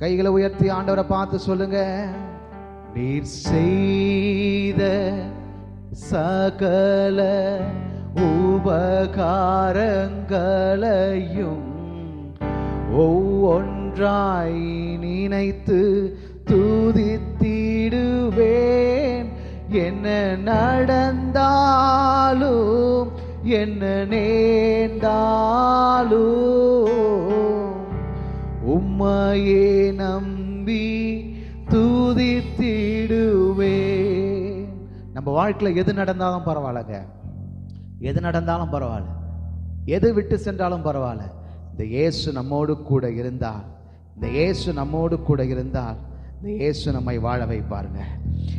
கைகளை உயர்த்தி ஆண்டவரை பார்த்து சொல்லுங்க. நீர் செய்த சகல உபகாரங்களையும் ஒவ்வொன்றாய் நினைத்து துதித்திடுவேன். என்ன நடந்தாலும் என்ன நேர்ந்தாலும் உம்மையே நம்பி துதித்திடுவேன். நம்ம வாழ்க்கையில் எது நடந்தாலும் பரவாயில்லங்க, எது நடந்தாலும் பரவாயில்ல, எது விட்டு சென்றாலும் பரவாயில்ல. இந்த இயேசு நம்மோடு கூட இருந்தால், இந்த இயேசு நம்மோடு கூட இருந்தால், இந்த இயேசு நம்மை வாழ வைப்பாருங்க.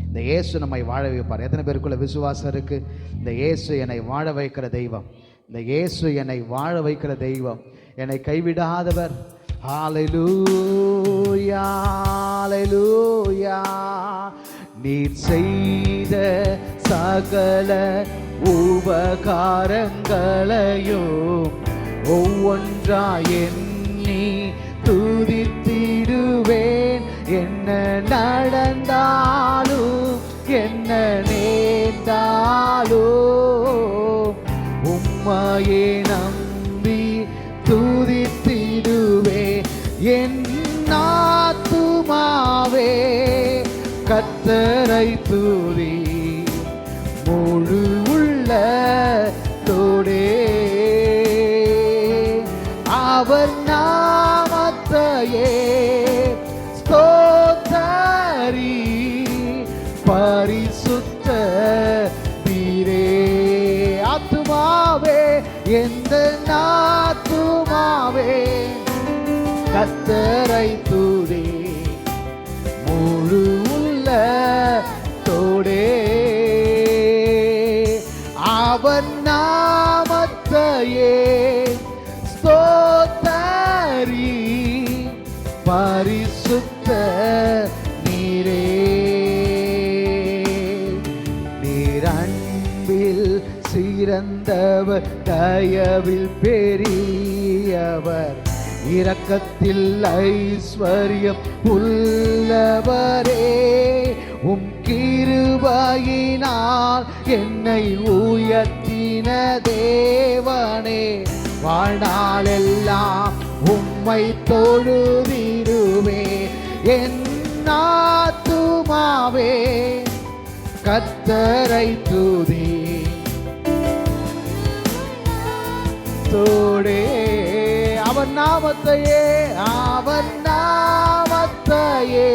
இந்த இயேசு நம்மை வாழ வைப்பார். எத்தனை பேருக்குள்ள விசுவாசம் இருக்கு? இந்த இயேசு என்னை வாழ வைக்கிற தெய்வம், இந்த இயேசு என்னை வாழ வைக்கிற தெய்வம், என்னை கைவிடாதவர். ஹல்லேலூயா, ஹல்லேலூயா. நீர் செய்த சகல உபகாரங்களையும் ஒவ்வொன்றாய் எண்ணி துதித்திடுவேன். என்ன நடந்தாலும் என்ன நேர்ந்தாலும் உம்மையே நம்பி துதித்திடுவேன். என் ஆத்துமாவே கர்த்தரை துதி, முழு உள்ளத்தோடே அவர் நாமத்தையே ஸ்தோத்தரி, பரிசுத்த தீரே. ஆத்துமாவே, எந்த ஆத்துமாவே கர்த்தரை துதி, முழு உள்ளத்தோடே அவர் நாமத்தையே ஸ்தோத்தரி, பரிசுத்த நீரே. நீர் அன்பில் சிறந்தவர், தயவில் பெரியவர், இரக்கத்தில் ஐஸ்வர்யம் உள்ளவரே. உம் கிருபையினால் என்னை உயர்த்தின தேவனே, வாழ்நாளெல்லாம் உம்மை தொழுதிடுவே. என் ஆத்துமாவே கர்த்தரை துதி, தோடே அவர் நாமத்தையே, அவர் நாமத்தையே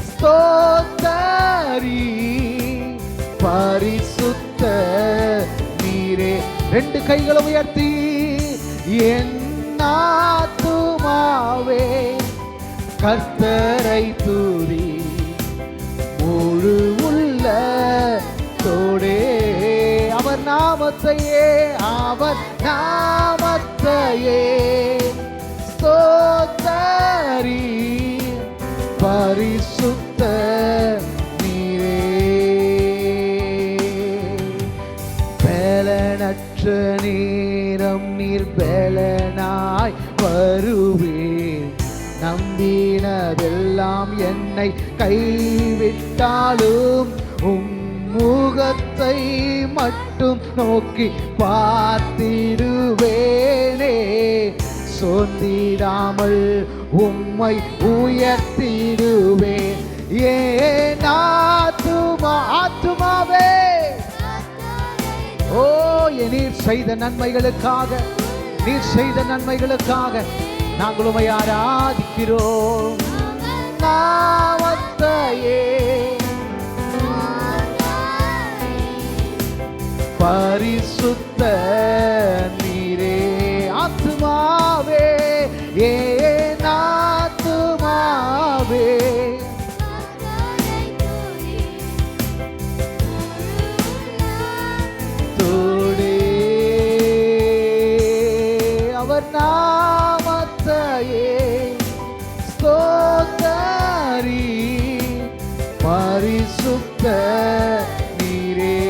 ஸ்தோத்தரி, பரிசுத்த நீரே. ரெண்டு கைகளை உயர்த்தி, என் ஆத்துமாவே கர்த்தரை துதி, முழு உள்ளத்தோடே அவர் நாமத்தையே, அவர் நாமத்தையே ஸ்தோத்தரி, பரிசுத்த நீரே. பலனற்ற நேரம் நீர் பலனாய் வருவேன். நம்பினதெல்லாம் என்னை கைவிட்டாலும் உம் முகத்தை மட்டும் நோக்கி பார்த்திடுவேனே. சோர்ந்திடாமல் உம்மை உயர்த்திடுவேன். ஏன் ஆத்துமாவே, ஓ நீர் செய்த நன்மைகளுக்காக, நீர் செய்த நன்மைகளுக்காக நாங்கள் உம்மை ஆராதிக்கிறோம். நாமத்தையே பரிசுத்த நீரே. ஆத்துமாவே, ஏன் ஆத்துமாவே தோடே அவர் நாமத்தையே ஸ்தோத்தரி, பரிசுத்த நீரே.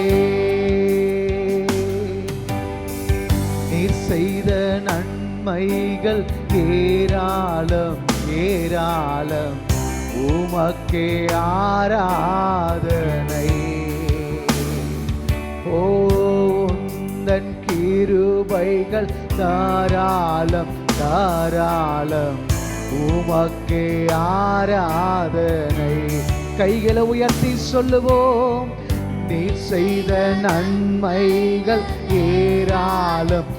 நீர் செய்த நன்மைகள் ஏராளம் ஏராளம் உமக்கே ஆராதனை. ஓ உந்தன் கிருபைகள் தாராளம் தாராளம் உமக்கே ஆராதனை. கைகளை உயர்த்தி சொல்லுவோம், நீ செய்த நன்மைகள் ஏராளம்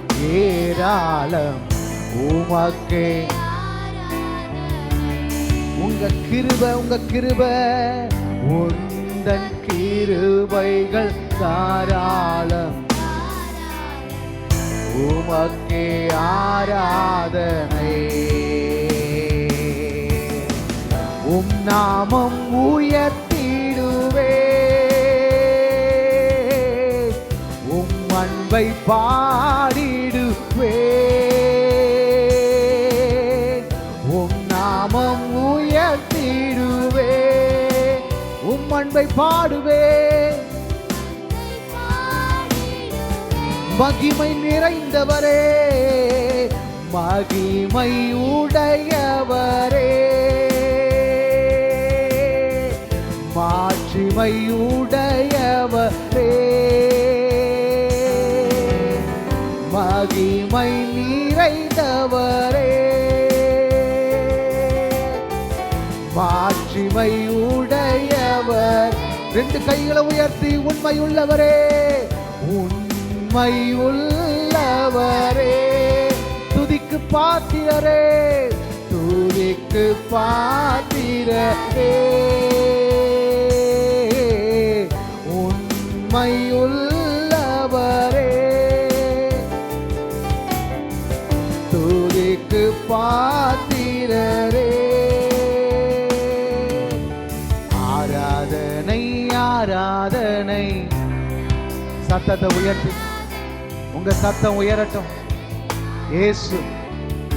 ஏராளம் உமக்கே. உங்க கிருபை உந்தன் கிருபைகள் தாராளம் உமக்கே ஆராதனை. உம் நாமம் உயர்த்திடுவே, உம் அன்பை பாடிடுவே. உம் நாமம் உயர்த்திடுவே, உம் அன்பை பாடுவே. மகிமை நிறைந்தவரே, மகிமை உடையவரே, மாட்சிமை உடையவரே, மகிமை நிறைந்தவரே, மாட்சிமை உடையவர். ரெண்டு கைகளை உயர்த்தி உண்மையுள்ளவரே, உண்மையுள்ளவரே, துதிக்கு பாத்திரரே, துதிக்கு பாத்திரரே, உண்மையுள்ளவரே, துதிக்கு பாத்திரரே. ஆராதனை ஆராதனை. சத்தத்தை உயர்த்தி, உங்க சத்தம் உயரட்டும். இயேசு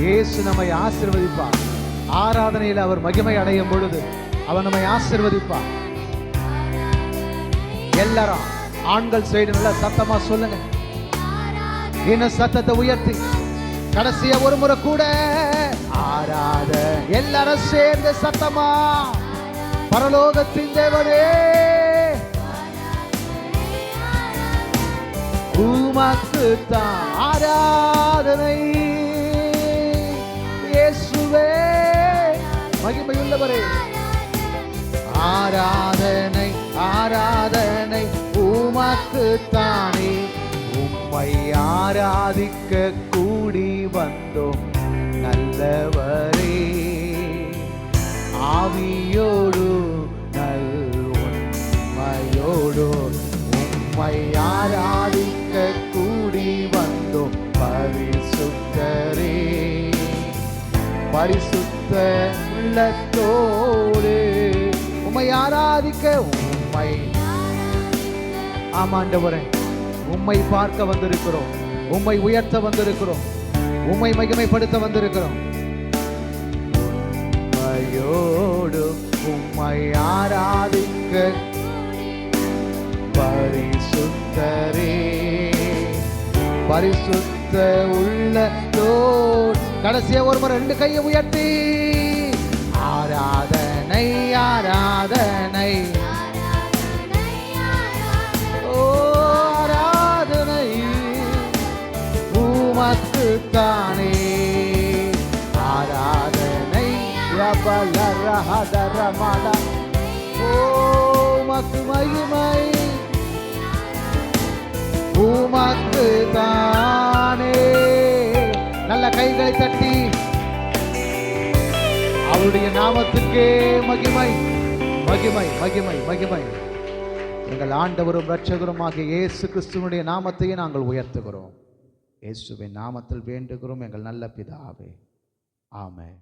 இயேசு நம்மை ஆசீர்வதிப்பார். ஆராதனையில் அவர் மகிமை அடையும் பொழுது அவர் நம்மை ஆசீர்வதிப்பார். எல்லாரும் ஆண்கள் சைடு நல்ல சத்தமா சொல்லுங்க. இன்னும் சத்தத்தை உயர்த்தி கடைசியா ஒரு முறை கூட ஆராத. எல்லாரும் சேர்ந்து சத்தமா, பரலோகத்தின் தேவனே உமக்கு தான் ஆராதனை. இயேசுவே மகிமையுள்ளவரே, ஆராதனை ஆராதனை உமக்கு தானே. உம்மை ஆராதிக்க கூடி வந்தோம் நல்லவரே, ஆவியோடு நல் உண்மையோடு உம்மை ஆராதிக்க கூடி வந்தோம் பரிசுத்தரே. பரிசுத்த உள்ளத்தோடு உம்மை ஆராதிக்க உம்மை. ஆமாண்டவரே, உம்மை பார்க்க வந்திருக்கிறோம், உம்மை உயர்த்த வந்திருக்கிறோம், உம்மை மகிமைப்படுத்த வந்திருக்கிறோம். உம்மையோடு உம்மை ஆராதிக்க பரிசுத்தரே. பரிசுத்த உள்ளத்தோடு. கடைசியா ஒரு முறை ரெண்டு கையை உயர்த்தி ஆராதனை ஆராதனை. ஓ ஆராதனை உமக்கு தானே. ஆராதனை ரபலரஹதரமல. ஓ உமக்கு மகிமை உமக்கு தானே. நல்ல கைகளை தட்டி அவருடைய நாமத்துக்கே மகிமை மகிமை மகிமை மகிமை. எங்கள் ஆண்டவரும் இரட்சகருமாகிய இயேசு கிறிஸ்துவினுடைய நாமத்தையே நாங்கள் உயர்த்துகிறோம். இயேசுவின் நாமத்தில் வேண்டுகிறோம் எங்கள் நல்ல பிதாவே. ஆமென்.